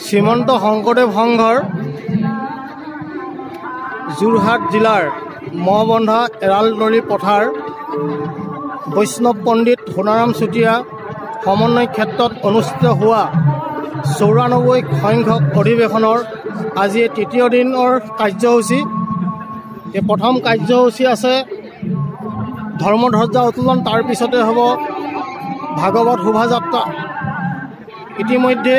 শ্ৰীমন্ত শংকৰদেৱ সংঘৰ যোৰহাট জিলাৰ মহবন্ধা এৰালনলী পথাৰ বৈষ্ণৱ পণ্ডিত সোণাৰাম চুতীয়া সমন্বয় ক্ষেত্ৰত অনুষ্ঠিত হোৱা ৯৪ সংখ্যক অধিৱেশনৰ আজি তৃতীয় দিনৰ কাৰ্যসূচী। এই প্ৰথম কাৰ্যসূচী আছে ধৰ্মধ্বজা উত্তোলন, তাৰ পিছতে হ'ব ভাগৱত শোভাযাত্ৰা। ইতিমধ্যে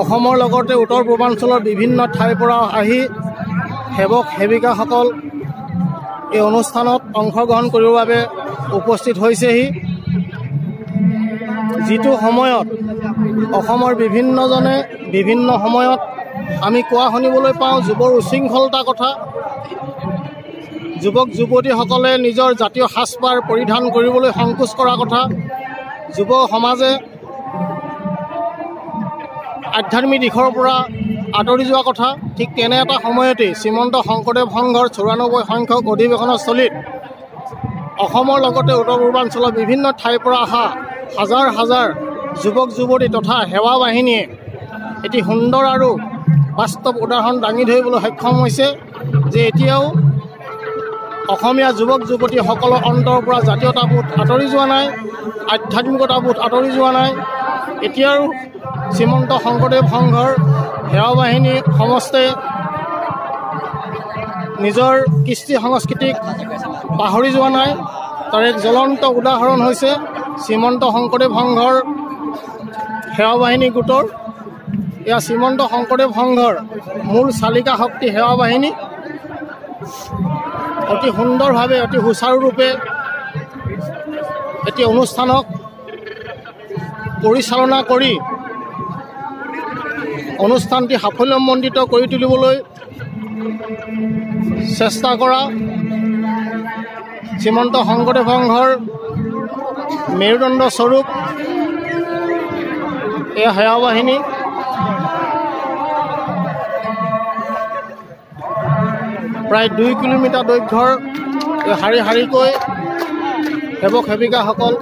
অসমৰ লগতে উত্তৰ পূৰ্বাঞ্চলৰ বিভিন্ন ঠাইৰ পৰা আহি সেৱক সেৱিকাসকল এই অনুষ্ঠানত অংশগ্ৰহণ কৰিবৰ বাবে উপস্থিত হৈছেহি। যিটো সময়ত অসমৰ বিভিন্নজনে বিভিন্ন সময়ত আমি কোৱা শুনিবলৈ পাওঁ যুৱৰ উশৃংখলতাৰ কথা। যুৱক যুৱতীসকলে নিজৰ জাতীয় সাজপাৰ পৰিধান কৰিবলৈ সংকোচ কৰা কথা, যুৱ সমাজে আধ্যাত্মিক দিশৰ পৰা আঁতৰি যোৱা কথা। ঠিক তেনে এটা সময়তেই শ্ৰীমন্ত শংকৰদেৱ সংঘৰ ৯৪ সংখ্যক অধিৱেশনৰ স্থলীত অসমৰ লগতে উত্তৰ পূৰ্বাঞ্চলৰ বিভিন্ন ঠাইৰ পৰা অহা হাজাৰ হাজাৰ যুৱক যুৱতী তথা সেৱা বাহিনীয়ে এটি সুন্দৰ আৰু বাস্তৱ উদাহৰণ দাঙি ধৰিবলৈ সক্ষম হৈছে যে এতিয়াও অসমীয়া যুৱক যুৱতীসকলৰ অন্তৰৰ পৰা জাতীয়তাবোধ আঁতৰি যোৱা নাই, আধ্যাত্মিকতাবোধ আঁতৰি যোৱা নাই। এতিয়াও শ্ৰীমন্ত শংকৰদেৱ সংঘৰ সেৱা বাহিনী সমস্তে নিজৰ কৃষ্টি সংস্কৃতিক পাহৰি যোৱা নাই। তাৰ এক জ্বলন্ত উদাহৰণ হৈছে শ্ৰীমন্ত শংকৰদেৱ সংঘৰ সেৱা বাহিনী গোটৰ। এয়া শ্ৰীমন্ত শংকৰদেৱ সংঘৰ মূল চালিকা শক্তি সেৱা বাহিনী অতি সুন্দৰভাৱে অতি সুচাৰুৰূপে এটি অনুষ্ঠানক পৰিচালনা কৰি অনুষ্ঠানটি সাফল্যমণ্ডিত কৰি তুলিবলৈ চেষ্টা কৰা শ্ৰীমন্ত শংকৰদেৱ সংঘৰ মেৰুদণ্ড স্বৰূপ এয়া সেৱা বাহিনী। প্ৰায় ২ কিলোমিটাৰ দৈৰ্ঘ্যৰ শাৰী শাৰীকৈ সেৱক সেৱিকাসকল